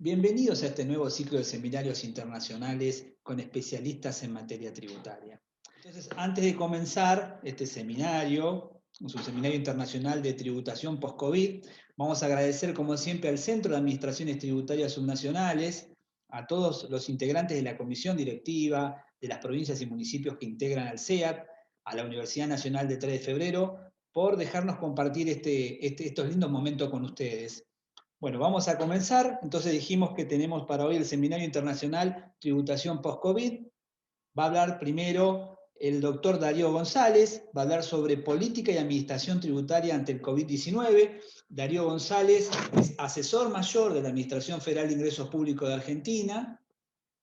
Bienvenidos a este nuevo ciclo de seminarios internacionales con especialistas en materia tributaria. Entonces, antes de comenzar este seminario, es un seminario internacional de tributación post-COVID, vamos a agradecer como siempre al Centro de Administraciones Tributarias Subnacionales, a todos los integrantes de la comisión directiva, de las provincias y municipios que integran al CEAT, a la Universidad Nacional de 3 de Febrero, por dejarnos compartir estos lindos momentos con ustedes. Bueno, vamos a comenzar. Entonces dijimos que tenemos para hoy el Seminario Internacional Tributación Post-COVID. Va a hablar primero el doctor Darío González, va a hablar sobre política y administración tributaria ante el COVID-19. Darío González es asesor mayor de la Administración Federal de Ingresos Públicos de Argentina,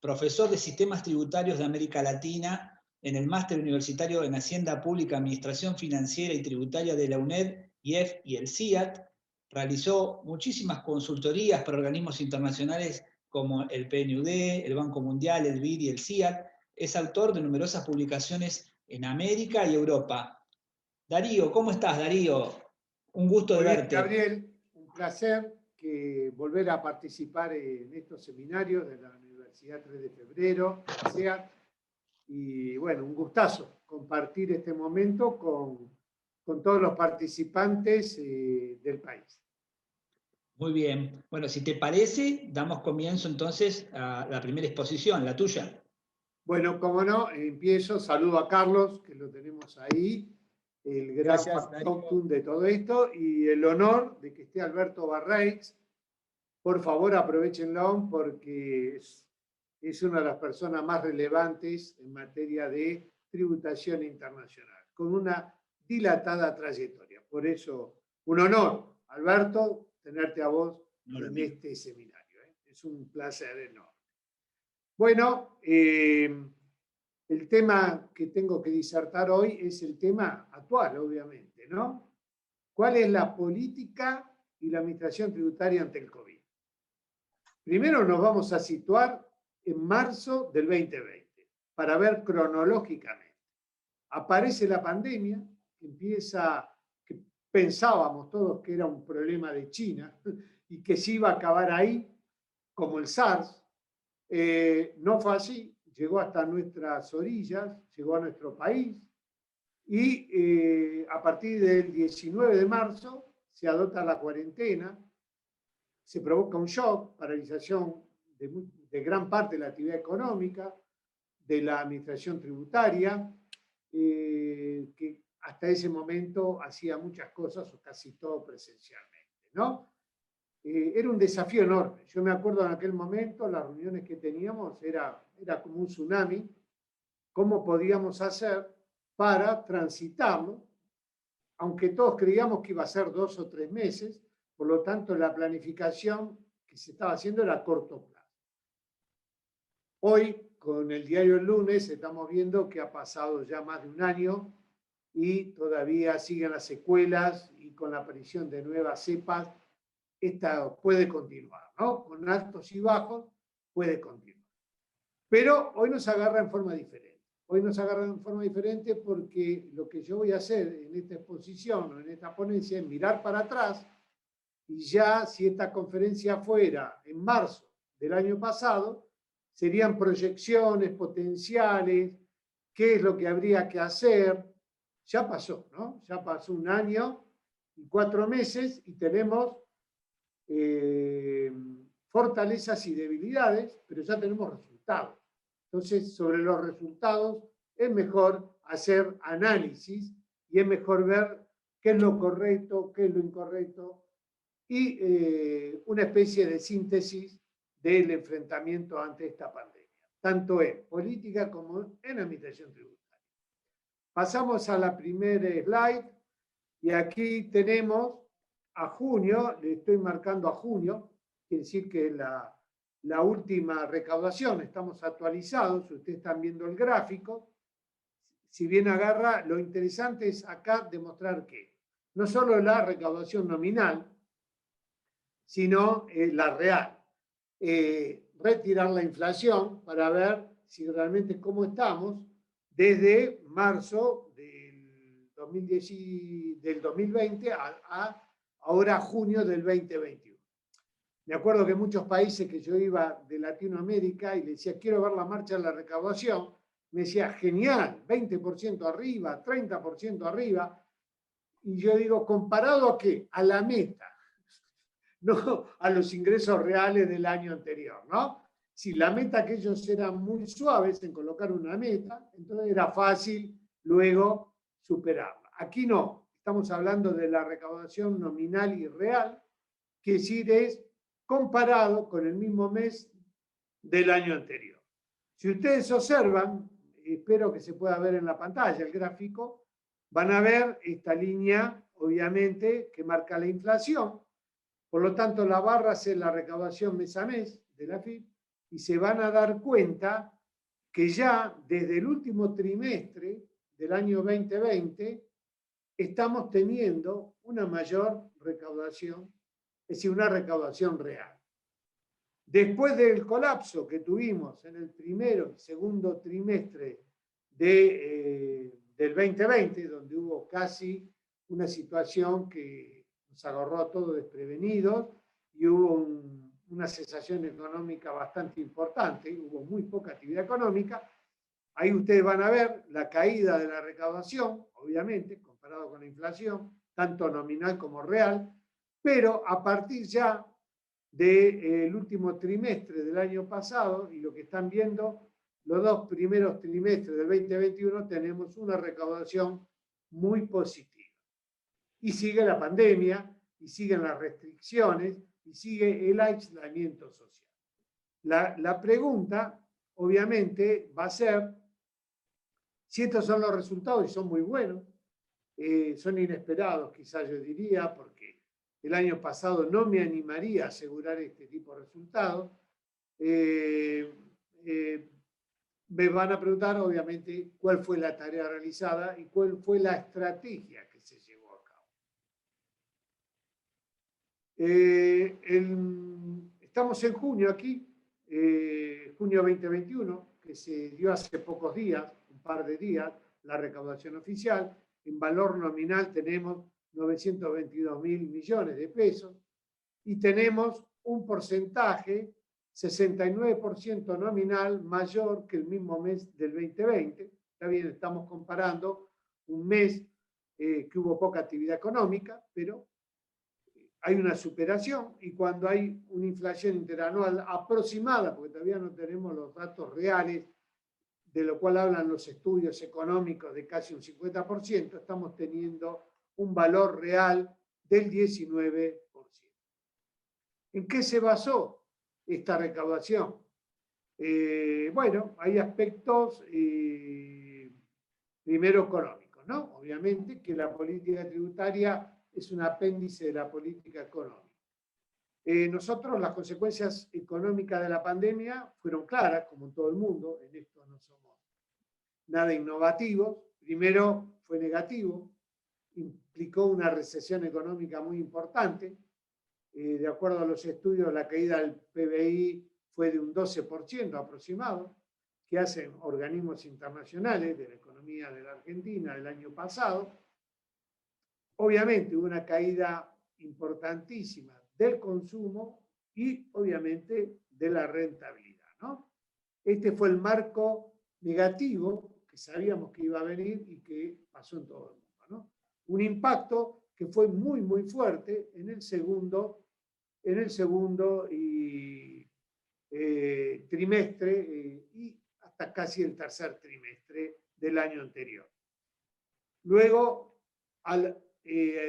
profesor de Sistemas Tributarios de América Latina en el Máster Universitario en Hacienda Pública, Administración Financiera y Tributaria de la UNED, IEF y el CIAT. Realizó muchísimas consultorías para organismos internacionales como el PNUD, el Banco Mundial, el BID y el CIAT. Es autor de numerosas publicaciones en América y Europa. Darío, ¿cómo estás, Darío? Un gusto de Muy bien, verte. Gabriel, un placer volver a participar en estos seminarios de la Universidad 3 de Febrero, SEAT, y bueno, un gustazo compartir este momento con todos los participantes del país. Muy bien. Bueno, si te parece, damos comienzo entonces a la primera exposición, la tuya. Bueno, como no, empiezo. Saludo a Carlos, que lo tenemos ahí, el gran factotum de todo esto, y el honor de que esté Alberto Barreix. Por favor, aprovechenlo porque es una de las personas más relevantes en materia de tributación internacional, con una dilatada trayectoria. Por eso, un honor, Alberto, tenerte a vos en este seminario. Es un placer enorme. Bueno, el tema que tengo que disertar hoy es el tema actual, obviamente, ¿no? ¿Cuál es la política y la administración tributaria ante el COVID? Primero nos vamos a situar en marzo del 2020 para ver cronológicamente. Aparece la pandemia, que pensábamos todos que era un problema de China y que se iba a acabar ahí, como el SARS. No fue así, llegó hasta nuestras orillas, llegó a nuestro país y a partir del 19 de marzo se adopta la cuarentena, se provoca un shock, paralización de gran parte de la actividad económica, de la administración tributaria, que hasta ese momento hacía muchas cosas o casi todo presencialmente, ¿no? Era un desafío enorme. Yo me acuerdo en aquel momento, las reuniones que teníamos era como un tsunami. ¿Cómo podíamos hacer para transitarlo? Aunque todos creíamos que iba a ser 2 o 3 meses, por lo tanto la planificación que se estaba haciendo era a corto plazo. Hoy, con el diario El Lunes, estamos viendo que ha pasado ya más de un año y todavía siguen las secuelas y con la aparición de nuevas cepas, esta puede continuar, ¿no? Con altos y bajos puede continuar. Pero hoy nos agarra en forma diferente. Hoy nos agarra en forma diferente porque lo que yo voy a hacer en esta exposición o en esta ponencia es mirar para atrás y ya si esta conferencia fuera en marzo del año pasado, serían proyecciones potenciales, qué es lo que habría que hacer. Ya pasó, ¿no? Ya pasó un año y 4 meses y tenemos fortalezas y debilidades, pero ya tenemos resultados. Entonces, sobre los resultados es mejor hacer análisis y es mejor ver qué es lo correcto, qué es lo incorrecto y una especie de síntesis del enfrentamiento ante esta pandemia, tanto en política como en administración tributaria. Pasamos a la primera slide y aquí tenemos a junio, le estoy marcando a junio, quiere decir que la última recaudación, estamos actualizados, ustedes están viendo el gráfico. Si bien agarra, lo interesante es acá demostrar que no solo la recaudación nominal, sino la real. Retirar la inflación para ver si realmente cómo estamos desde marzo del 2020 a ahora junio del 2021. Me acuerdo que muchos países que yo iba de Latinoamérica y le decía, quiero ver la marcha de la recaudación, me decía, genial, 20% arriba, 30% arriba. Y yo digo, ¿comparado a qué? A la meta, no a los ingresos reales del año anterior, ¿no? Si la meta que ellos eran muy suaves en colocar una meta, entonces era fácil luego superarla. Aquí no, estamos hablando de la recaudación nominal y real, que decir es comparado con el mismo mes del año anterior. Si ustedes observan, espero que se pueda ver en la pantalla el gráfico, van a ver esta línea, obviamente, que marca la inflación. Por lo tanto, la barra es la recaudación mes a mes de la AFIP y se van a dar cuenta que ya desde el último trimestre del año 2020 estamos teniendo una mayor recaudación, es decir, una recaudación real. Después del colapso que tuvimos en el primero y segundo trimestre del 2020, donde hubo casi una situación que nos agarró a todos desprevenidos y hubo una cesación económica bastante importante, hubo muy poca actividad económica. Ahí ustedes van a ver la caída de la recaudación, obviamente, comparado con la inflación, tanto nominal como real, pero a partir ya del último trimestre del año pasado y lo que están viendo, los dos primeros trimestres del 2021 tenemos una recaudación muy positiva. Y sigue la pandemia, y siguen las restricciones, y sigue el aislamiento social. La pregunta, obviamente, va a ser si estos son los resultados y son muy buenos, son inesperados, quizás yo diría, porque el año pasado no me animaría a asegurar este tipo de resultados. Me van a preguntar, obviamente, cuál fue la tarea realizada y cuál fue la estrategia que se llevó a cabo. Estamos en junio aquí, junio 2021, que se dio hace pocos días, un par de días, la recaudación oficial. En valor nominal tenemos 922 mil millones de pesos y tenemos un porcentaje 69% nominal mayor que el mismo mes del 2020. Está bien, estamos comparando un mes que hubo poca actividad económica, pero hay una superación y cuando hay una inflación interanual aproximada, porque todavía no tenemos los datos reales, de lo cual hablan los estudios económicos de casi un 50%, estamos teniendo un valor real del 19%. ¿En qué se basó esta recaudación? Bueno, hay aspectos, primero económicos, ¿no? Obviamente que la política tributaria es un apéndice de la política económica. Nosotros las consecuencias económicas de la pandemia fueron claras, como en todo el mundo, en esto no somos nada innovativos. Primero fue negativo, implicó una recesión económica muy importante. De acuerdo a los estudios, la caída del PBI fue de un 12% aproximado, que hacen organismos internacionales de la economía de la Argentina del año pasado. Obviamente hubo una caída importantísima del consumo y obviamente de la rentabilidad, ¿no? Este fue el marco negativo que sabíamos que iba a venir y que pasó en todo el mundo, ¿no? Un impacto que fue muy, muy fuerte en el segundo trimestre y hasta casi el tercer trimestre del año anterior. Luego, al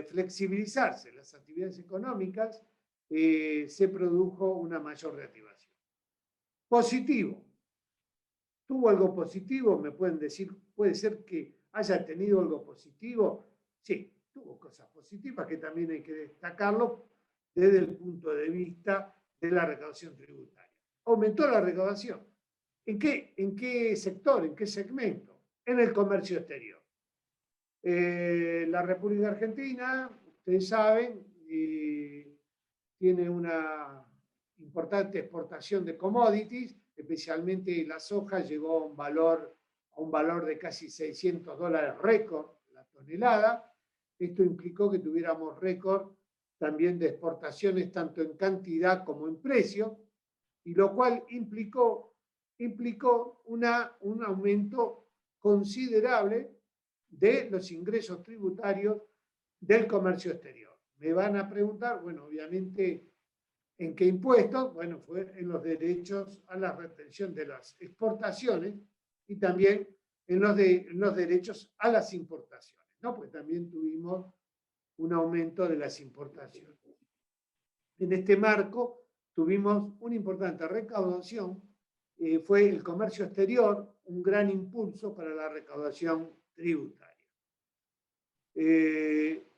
flexibilizarse las actividades económicas, se produjo una mayor reactivación. Positivo. ¿Tuvo algo positivo? Me pueden decir, puede ser que haya tenido algo positivo. Sí, tuvo cosas positivas que también hay que destacarlo desde el punto de vista de la recaudación tributaria. Aumentó la recaudación. ¿En qué sector? ¿En qué segmento? En el comercio exterior. La República Argentina, ustedes saben, tiene una importante exportación de commodities, especialmente la soja llegó a un valor de casi $600 récord la tonelada. Esto implicó que tuviéramos récord también de exportaciones tanto en cantidad como en precio, y lo cual implicó un aumento considerable de los ingresos tributarios del comercio exterior. Me van a preguntar, bueno, obviamente, ¿en qué impuestos? Bueno, fue en los derechos a la retención de las exportaciones y también en los derechos a las importaciones, ¿no? Pues también tuvimos un aumento de las importaciones. En este marco tuvimos una importante recaudación, fue el comercio exterior un gran impulso para la recaudación tributaria.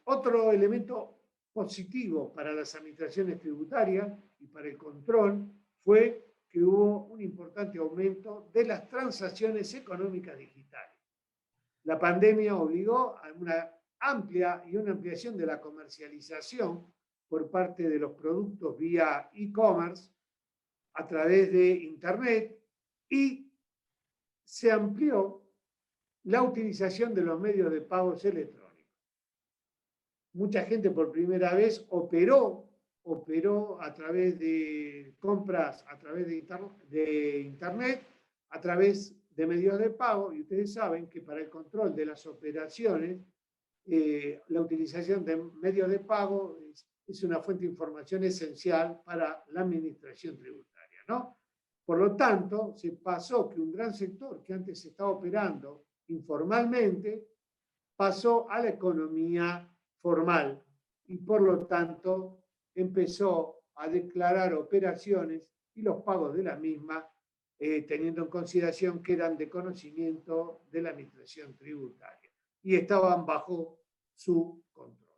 Otro elemento positivo para las administraciones tributarias y para el control fue que hubo un importante aumento de las transacciones económicas digitales. La pandemia obligó a una amplia y una ampliación de la comercialización por parte de los productos vía e-commerce a través de Internet y se amplió la utilización de los medios de pagos electrónicos. Mucha gente por primera vez operó a través de compras, a través de Internet, a través de medios de pago, y ustedes saben que para el control de las operaciones, la utilización de medios de pago es una fuente de información esencial para la administración tributaria, ¿no? Por lo tanto, se pasó que un gran sector que antes estaba operando informalmente pasó a la economía formal y por lo tanto empezó a declarar operaciones y los pagos de la misma, teniendo en consideración que eran de conocimiento de la administración tributaria y estaban bajo su control.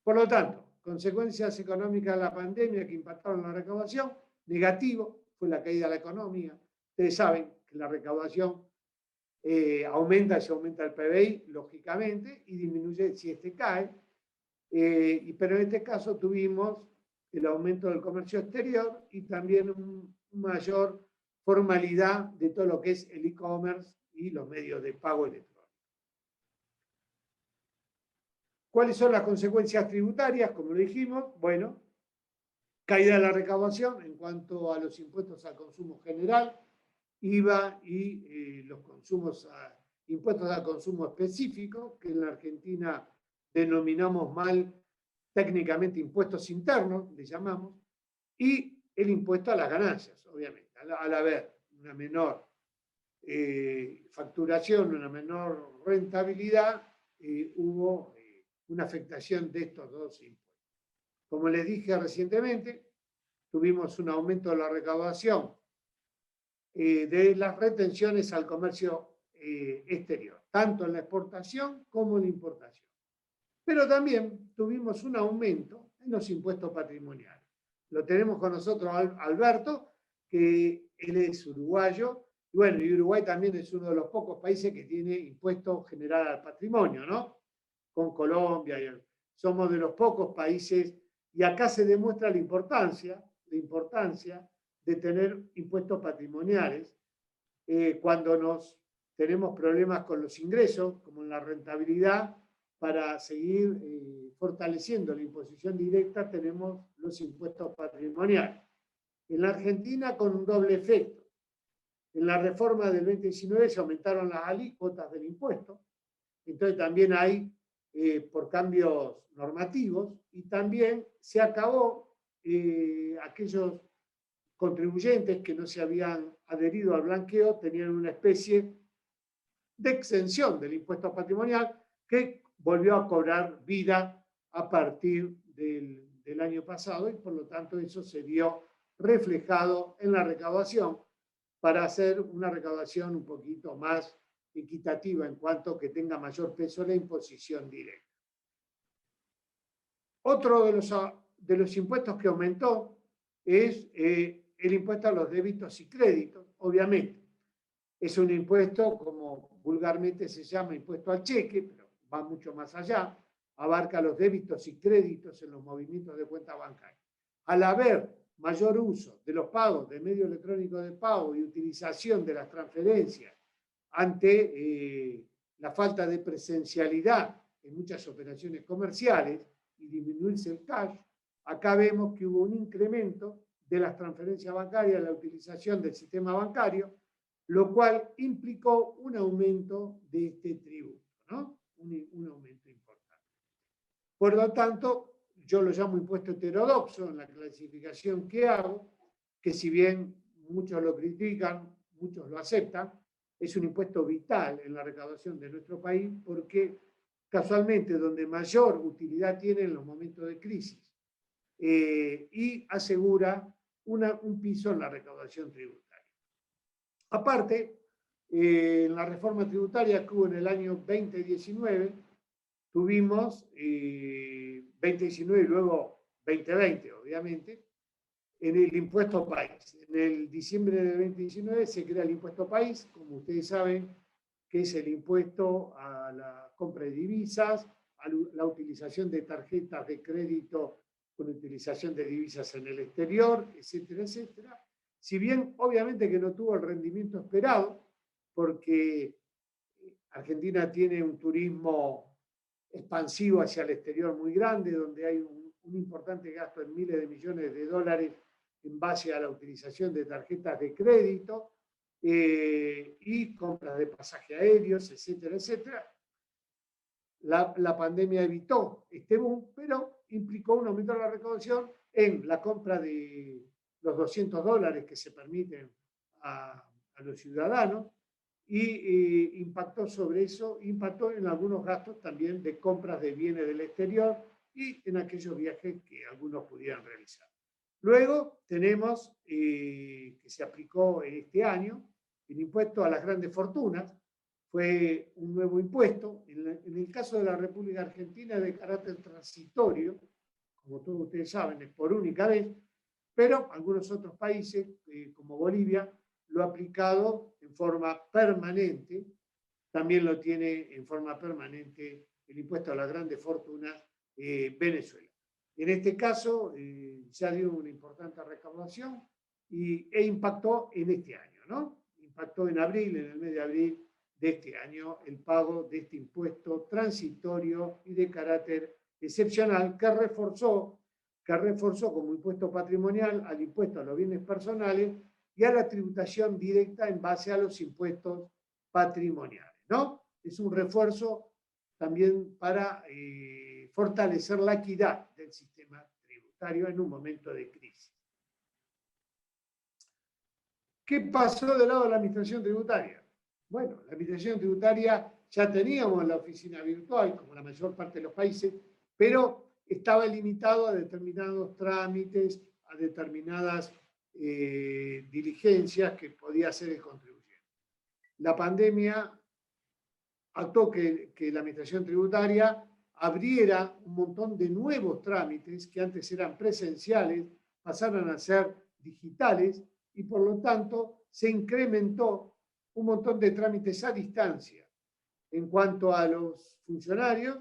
Por lo tanto, consecuencias económicas de la pandemia que impactaron la recaudación, negativo, fue la caída de la economía. Ustedes saben que la recaudación aumenta si aumenta el PBI, lógicamente, y disminuye si este cae. Pero en este caso tuvimos el aumento del comercio exterior y también una mayor formalidad de todo lo que es el e-commerce y los medios de pago electrónico. ¿Cuáles son las consecuencias tributarias? Como lo dijimos, bueno, caída de la recaudación en cuanto a los impuestos al consumo general, IVA y los impuestos al consumo específico, que en la Argentina denominamos mal técnicamente impuestos internos, le llamamos, y el impuesto a las ganancias, obviamente. Al haber una menor facturación, una menor rentabilidad, hubo una afectación de estos dos impuestos. Como les dije recientemente, tuvimos un aumento de la recaudación de las retenciones al comercio exterior, tanto en la exportación como en la importación. Pero también tuvimos un aumento en los impuestos patrimoniales. Lo tenemos con nosotros Alberto, que él es uruguayo, y bueno, y Uruguay también es uno de los pocos países que tiene impuesto general al patrimonio, ¿no? Con Colombia, somos de los pocos países, y acá se demuestra la importancia de tener impuestos patrimoniales cuando tenemos problemas con los ingresos, como en la rentabilidad. Para seguir fortaleciendo la imposición directa tenemos los impuestos patrimoniales. En la Argentina con un doble efecto. En la reforma del 2019 se aumentaron las alícuotas del impuesto, entonces también hay por cambios normativos, y también se acabó aquellos contribuyentes que no se habían adherido al blanqueo, tenían una especie de exención del impuesto patrimonial que volvió a cobrar vida a partir del año pasado, y por lo tanto eso se vio reflejado en la recaudación para hacer una recaudación un poquito más equitativa en cuanto que tenga mayor peso la imposición directa. Otro de los impuestos que aumentó es el impuesto a los débitos y créditos, obviamente. Es un impuesto, como vulgarmente se llama, impuesto al cheque, pero va mucho más allá, abarca los débitos y créditos en los movimientos de cuenta bancaria. Al haber mayor uso de los pagos de medio electrónico de pago y utilización de las transferencias ante la falta de presencialidad en muchas operaciones comerciales y disminuirse el cash, acá vemos que hubo un incremento de las transferencias bancarias, la utilización del sistema bancario, lo cual implicó un aumento de este tributo, ¿no? Un aumento importante. Por lo tanto, yo lo llamo impuesto heterodoxo en la clasificación que hago, que si bien muchos lo critican, muchos lo aceptan, es un impuesto vital en la recaudación de nuestro país porque casualmente donde mayor utilidad tiene en los momentos de crisis y asegura un piso en la recaudación tributaria. Aparte, en la reforma tributaria que hubo en el año 2019, tuvimos 2019 y luego 2020, obviamente, en el impuesto país. En el diciembre de 2019 se crea el impuesto país, como ustedes saben, que es el impuesto a la compra de divisas, a la utilización de tarjetas de crédito con utilización de divisas en el exterior, etcétera, etcétera. Si bien obviamente que no tuvo el rendimiento esperado, porque Argentina tiene un turismo expansivo hacia el exterior muy grande, donde hay un importante gasto en miles de millones de dólares en base a la utilización de tarjetas de crédito y compras de pasajes aéreos, etcétera, etcétera. La pandemia evitó este boom, pero implicó un aumento de la recaudación en la compra de los $200 que se permiten a los ciudadanos y impactó sobre eso, impactó en algunos gastos también de compras de bienes del exterior y en aquellos viajes que algunos pudieran realizar. Luego tenemos que se aplicó este año el impuesto a las grandes fortunas, fue un nuevo impuesto. En el caso de la República Argentina es de carácter transitorio, como todos ustedes saben, es por única vez, pero algunos otros países, como Bolivia, lo ha aplicado en forma permanente, también lo tiene en forma permanente el impuesto a las grandes fortunas Venezuela. En este caso ya dio una importante recaudación e impactó en este año, ¿no? Impactó en abril, en el mes de abril de este año, el pago de este impuesto transitorio y de carácter excepcional que reforzó como impuesto patrimonial al impuesto a los bienes personales y a la tributación directa en base a los impuestos patrimoniales, ¿no? Es un refuerzo también para fortalecer la equidad del sistema tributario en un momento de crisis. ¿Qué pasó del lado de la administración tributaria? Bueno, la administración tributaria ya teníamos la oficina virtual, como la mayor parte de los países, pero estaba limitado a determinados trámites, a determinadas diligencias que podía hacer el contribuyente. La pandemia actuó que la administración tributaria abriera un montón de nuevos trámites que antes eran presenciales, pasaron a ser digitales y por lo tanto se incrementó un montón de trámites a distancia. En cuanto a los funcionarios,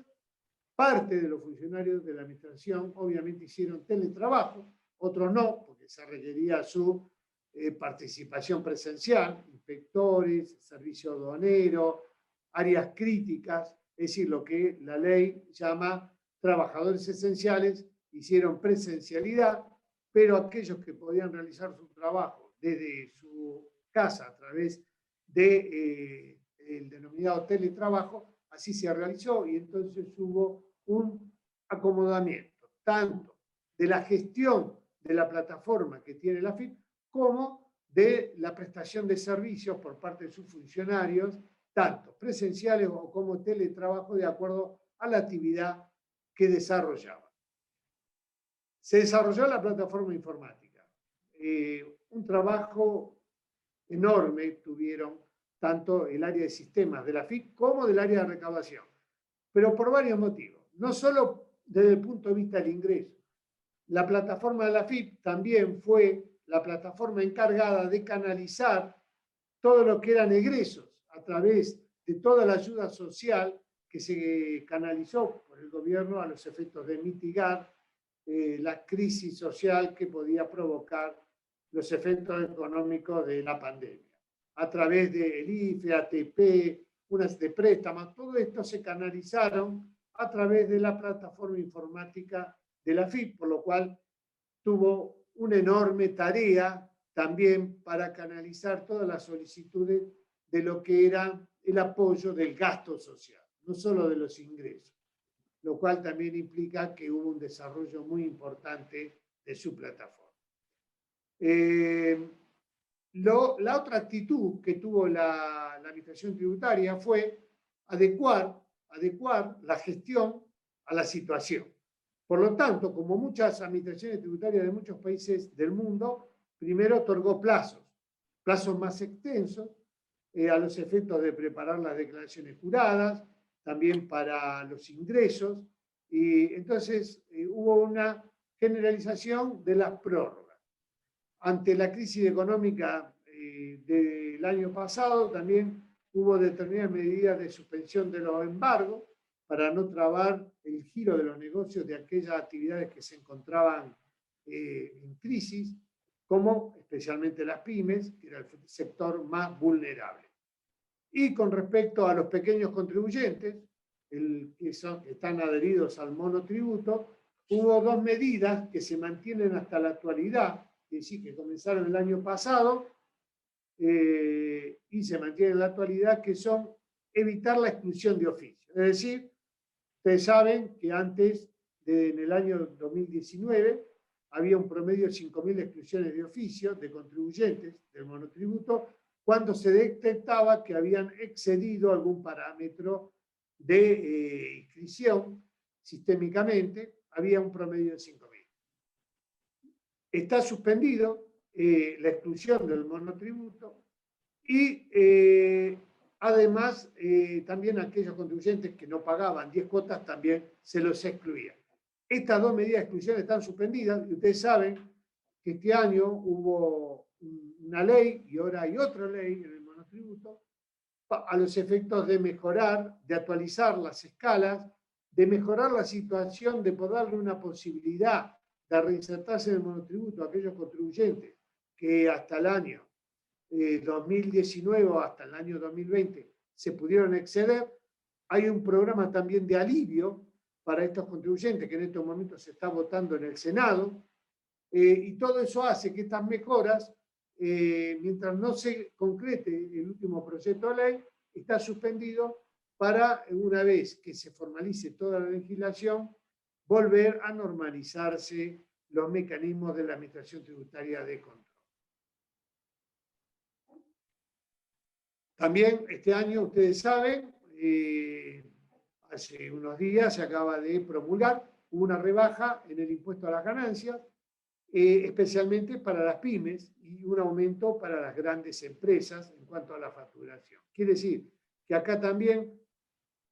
parte de los funcionarios de la administración obviamente hicieron teletrabajo, otros no, porque se requería su participación presencial, inspectores, servicio aduanero, áreas críticas, es decir, lo que la ley llama trabajadores esenciales, hicieron presencialidad, pero aquellos que podían realizar su trabajo desde su casa a través del denominado teletrabajo, así se realizó y entonces hubo un acomodamiento, tanto de la gestión de la plataforma que tiene la AFIP, como de la prestación de servicios por parte de sus funcionarios, tanto presenciales o como teletrabajo, de acuerdo a la actividad que desarrollaban. Se desarrolló la plataforma informática. Un trabajo enorme tuvieron tanto el área de sistemas de la AFIP como del área de recaudación, pero por varios motivos. No solo desde el punto de vista del ingreso. La plataforma de la AFIP también fue la plataforma encargada de canalizar todo lo que eran egresos a través de toda la ayuda social que se canalizó por el gobierno a los efectos de mitigar la crisis social que podía provocar los efectos económicos de la pandemia. A través del IFE, ATP, unas de préstamos, todo esto se canalizaron a través de la plataforma informática de la AFIP, por lo cual tuvo una enorme tarea también para canalizar todas las solicitudes de lo que era el apoyo del gasto social, no solo de los ingresos, lo cual también implica que hubo un desarrollo muy importante de su plataforma. La otra actitud que tuvo la Administración Tributaria fue adecuar la gestión a la situación. Por lo tanto, como muchas administraciones tributarias de muchos países del mundo, primero otorgó plazos más extensos a los efectos de preparar las declaraciones juradas, también para los ingresos, y entonces hubo una generalización de las prórrogas. Ante la crisis económica del año pasado, también hubo determinadas medidas de suspensión de los embargos para no trabar el giro de los negocios de aquellas actividades que se encontraban en crisis, como especialmente las pymes, que era el sector más vulnerable. Y con respecto a los pequeños contribuyentes, que están adheridos al monotributo, hubo dos medidas que se mantienen hasta la actualidad, es decir, que comenzaron el año pasado y se mantienen en la actualidad, que son evitar la exclusión de oficio. Es decir, ustedes saben que antes, en el año 2019, había un promedio de 5.000 exclusiones de oficio de contribuyentes del monotributo cuando se detectaba que habían excedido algún parámetro de inscripción sistémicamente, había un promedio de 5.000. Está suspendido la exclusión del monotributo y además también aquellos contribuyentes que no pagaban 10 cuotas también se los excluía. Estas dos medidas de exclusión están suspendidas y ustedes saben que este año hubo una ley y ahora hay otra ley en el monotributo a los efectos de mejorar, de actualizar las escalas, de mejorar la situación, de poder darle una posibilidad de reinsertarse en el monotributo a aquellos contribuyentes que hasta el año 2019 o hasta el año 2020 se pudieron exceder. Hay un programa también de alivio para estos contribuyentes que en estos momentos se está votando en el Senado, y todo eso hace que estas mejoras, mientras no se concrete el último proyecto de ley, está suspendido para, una vez que se formalice toda la legislación, volver a normalizarse los mecanismos de la Administración Tributaria de control. También este año, ustedes saben, hace unos días se acaba de promulgar una rebaja en el impuesto a las ganancias, especialmente para las pymes, y un aumento para las grandes empresas en cuanto a la facturación. Quiere decir que acá también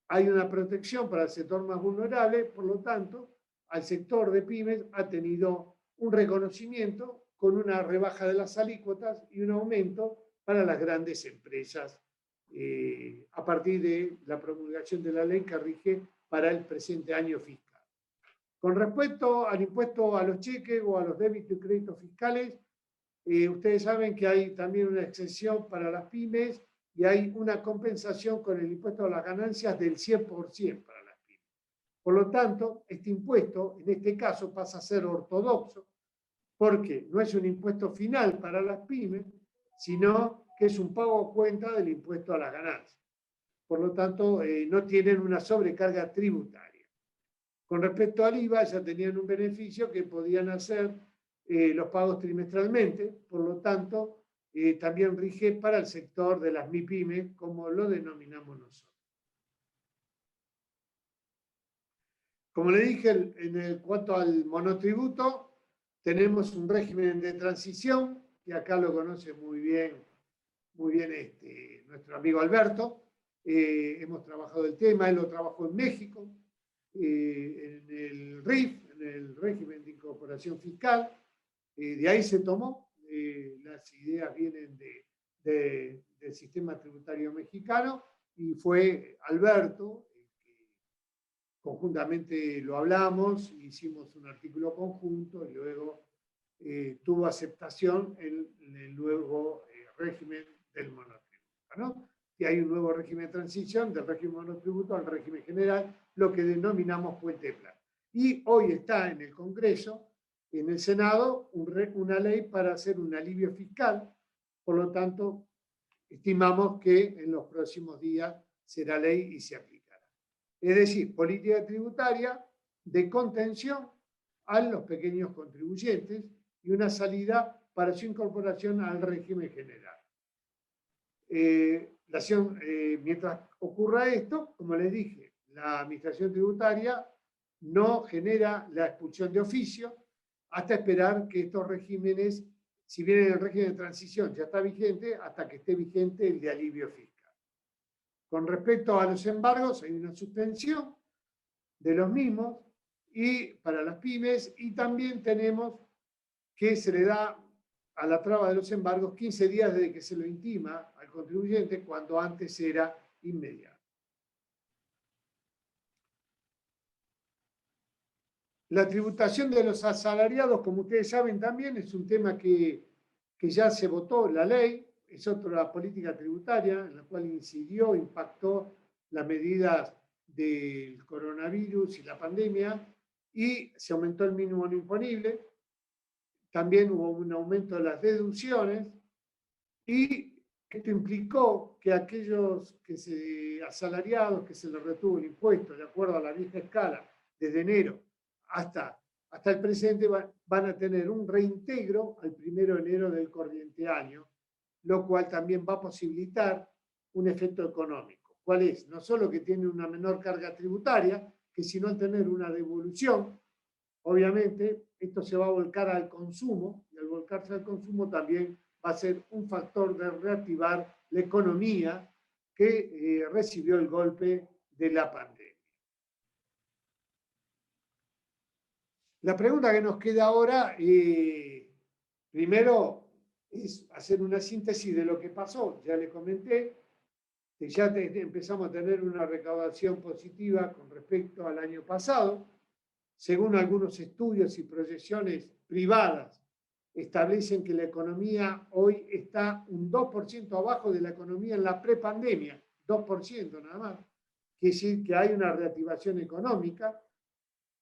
hay una protección para el sector más vulnerable, por lo tanto, al sector de pymes ha tenido un reconocimiento con una rebaja de las alícuotas y un aumento para las grandes empresas a partir de la promulgación de la ley que rige para el presente año fiscal. Con respecto al impuesto a los cheques o a los débitos y créditos fiscales, ustedes saben que hay también una exención para las pymes y hay una compensación con el impuesto a las ganancias del 100% para las pymes. Por lo tanto, este impuesto, en este caso, pasa a ser ortodoxo, porque no es un impuesto final para las pymes, sino que es un pago a cuenta del impuesto a las ganancias. Por lo tanto, no tienen una sobrecarga tributaria. Con respecto al IVA, ya tenían un beneficio que podían hacer los pagos trimestralmente, por lo tanto, también rige para el sector de las MIPYME, como lo denominamos nosotros. Como le dije, en cuanto al monotributo, tenemos un régimen de transición, que acá lo conoce muy bien nuestro amigo Alberto. Hemos trabajado el tema, él lo trabajó en México, en el RIF, en el régimen de incorporación fiscal. De ahí se tomó, las ideas vienen del sistema tributario mexicano, y fue Alberto, conjuntamente lo hablamos, hicimos un artículo conjunto y luego tuvo aceptación en el nuevo régimen del monotributo, ¿no? Que hay un nuevo régimen de transición del régimen monotributo al régimen general, lo que denominamos puente de plata. Y hoy está en el Congreso, en el Senado, una ley para hacer un alivio fiscal. Por lo tanto, estimamos que en los próximos días será ley y se aplicará. Es decir, política tributaria de contención a los pequeños contribuyentes y una salida para su incorporación al régimen general. Mientras ocurra esto, como les dije, la administración tributaria no genera la expulsión de oficio hasta esperar que estos regímenes, si bien el régimen de transición ya está vigente, hasta que esté vigente el de alivio fiscal. Con respecto a los embargos, hay una suspensión de los mismos y para las pymes, y también tenemos que se le da a la traba de los embargos 15 días desde que se lo intima al contribuyente, cuando antes era inmediato. La tributación de los asalariados, como ustedes saben también, es un tema que ya se votó la ley, es otra política tributaria en la cual incidió, impactó las medidas del coronavirus y la pandemia, y se aumentó el mínimo no imponible. También hubo un aumento de las deducciones, y esto implicó que aquellos asalariados que se les retuvo el impuesto de acuerdo a la vieja escala desde enero hasta el presente van a tener un reintegro al 1 de enero del corriente año, lo cual también va a posibilitar un efecto económico. ¿Cuál es? No solo que tiene una menor carga tributaria, que sino al tener una devolución, obviamente esto se va a volcar al consumo, y al volcarse al consumo también va a ser un factor de reactivar la economía que recibió el golpe de la pandemia. La pregunta que nos queda ahora, primero, es hacer una síntesis de lo que pasó. Ya les comenté que ya empezamos a tener una recaudación positiva con respecto al año pasado. Según algunos estudios y proyecciones privadas, establecen que la economía hoy está un 2% abajo de la economía en la prepandemia, 2% nada más. Quiere decir que hay una reactivación económica,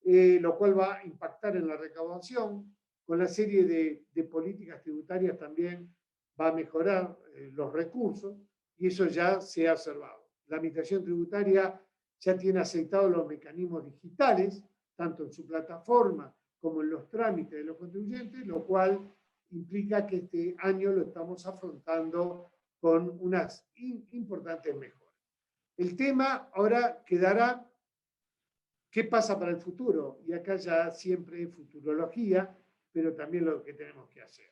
lo cual va a impactar en la recaudación. Con la serie de políticas tributarias también va a mejorar los recursos, y eso ya se ha observado. La administración tributaria ya tiene aceitados los mecanismos digitales, tanto en su plataforma como en los trámites de los contribuyentes, lo cual implica que este año lo estamos afrontando con unas importantes mejoras. El tema ahora quedará qué pasa para el futuro, y acá ya siempre futurología, pero también lo que tenemos que hacer.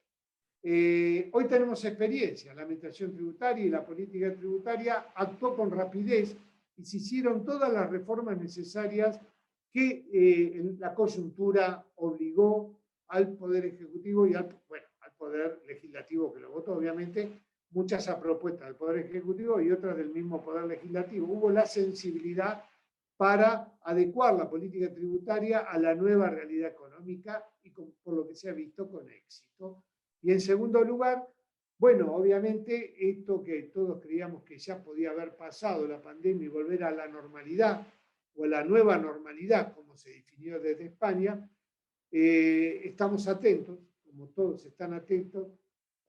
Hoy tenemos experiencia, la administración tributaria y la política tributaria actuó con rapidez y se hicieron todas las reformas necesarias que la coyuntura obligó al Poder Ejecutivo y al Poder Legislativo, que lo votó, obviamente, muchas a propuesta del Poder Ejecutivo y otras del mismo Poder Legislativo. Hubo la sensibilidad para adecuar la política tributaria a la nueva realidad económica y por lo que se ha visto con éxito. Y en segundo lugar, bueno, obviamente esto que todos creíamos que ya podía haber pasado la pandemia y volver a la normalidad, o a la nueva normalidad, como se definió desde España, estamos atentos, como todos están atentos,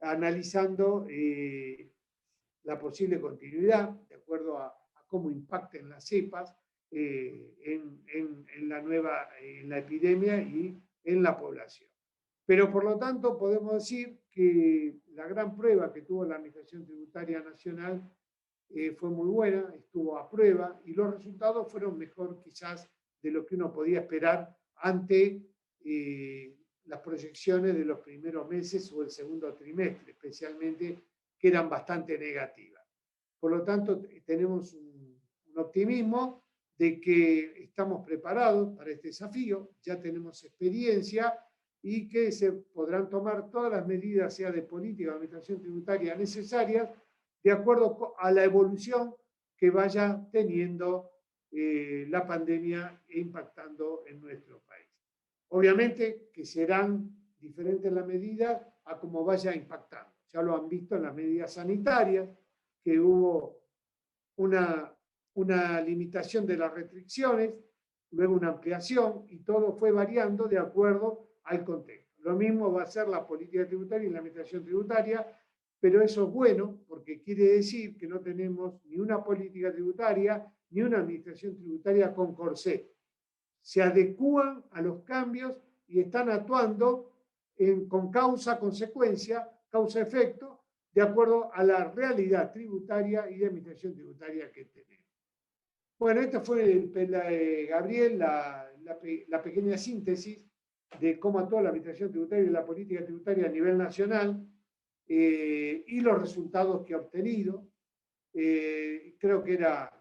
analizando la posible continuidad, de acuerdo a cómo impacten las cepas en la epidemia y en la población. Pero por lo tanto podemos decir que la gran prueba que tuvo la Administración Tributaria Nacional fue muy buena, estuvo a prueba, y los resultados fueron mejor quizás de lo que uno podía esperar ante las proyecciones de los primeros meses o el segundo trimestre, especialmente, que eran bastante negativas. Por lo tanto, tenemos un optimismo de que estamos preparados para este desafío, ya tenemos experiencia, y que se podrán tomar todas las medidas, sea de política o de administración tributaria, necesarias, de acuerdo a la evolución que vaya teniendo la pandemia e impactando en nuestro país. Obviamente que serán diferentes las medidas a cómo vaya impactando. Ya lo han visto en las medidas sanitarias, que hubo una limitación de las restricciones, luego una ampliación, y todo fue variando de acuerdo al contexto. Lo mismo va a ser la política tributaria y la administración tributaria, pero eso es bueno porque quiere decir que no tenemos ni una política tributaria ni una administración tributaria con corsé. Se adecúan a los cambios y están actuando con causa-consecuencia, causa-efecto, de acuerdo a la realidad tributaria y de administración tributaria que tenemos. Bueno, esta fue, Gabriel, la pequeña síntesis de cómo actúa la administración tributaria y la política tributaria a nivel nacional y los resultados que ha obtenido. Creo que era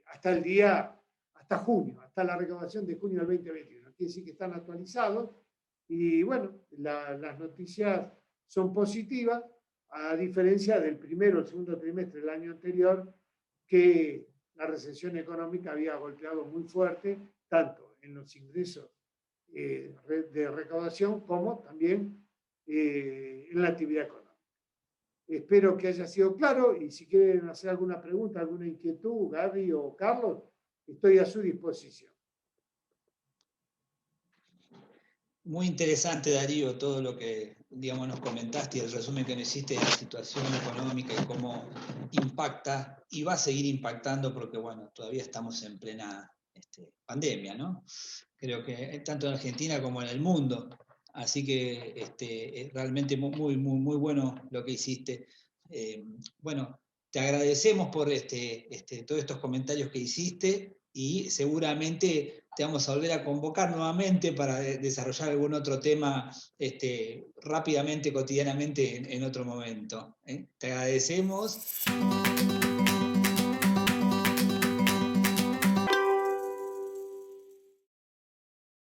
hasta el día, hasta junio, hasta la recaudación de junio del 2021. Quiere decir que están actualizados y bueno, las noticias son positivas, a diferencia del primero o el segundo trimestre del año anterior, que la recesión económica había golpeado muy fuerte, tanto en los ingresos de recaudación como también en la actividad económica. Espero que haya sido claro y si quieren hacer alguna pregunta, alguna inquietud, Gaby o Carlos, estoy a su disposición. Muy interesante, Darío, todo lo que, digamos, nos comentaste y el resumen que nos hiciste de la situación económica y cómo impacta y va a seguir impactando porque, bueno, todavía estamos en plena pandemia, ¿no? Creo que tanto en Argentina como en el mundo. Así que es realmente muy, muy, muy bueno lo que hiciste. Bueno, te agradecemos por todos estos comentarios que hiciste y seguramente te vamos a volver a convocar nuevamente para desarrollar algún otro tema rápidamente, cotidianamente, en otro momento. Te agradecemos.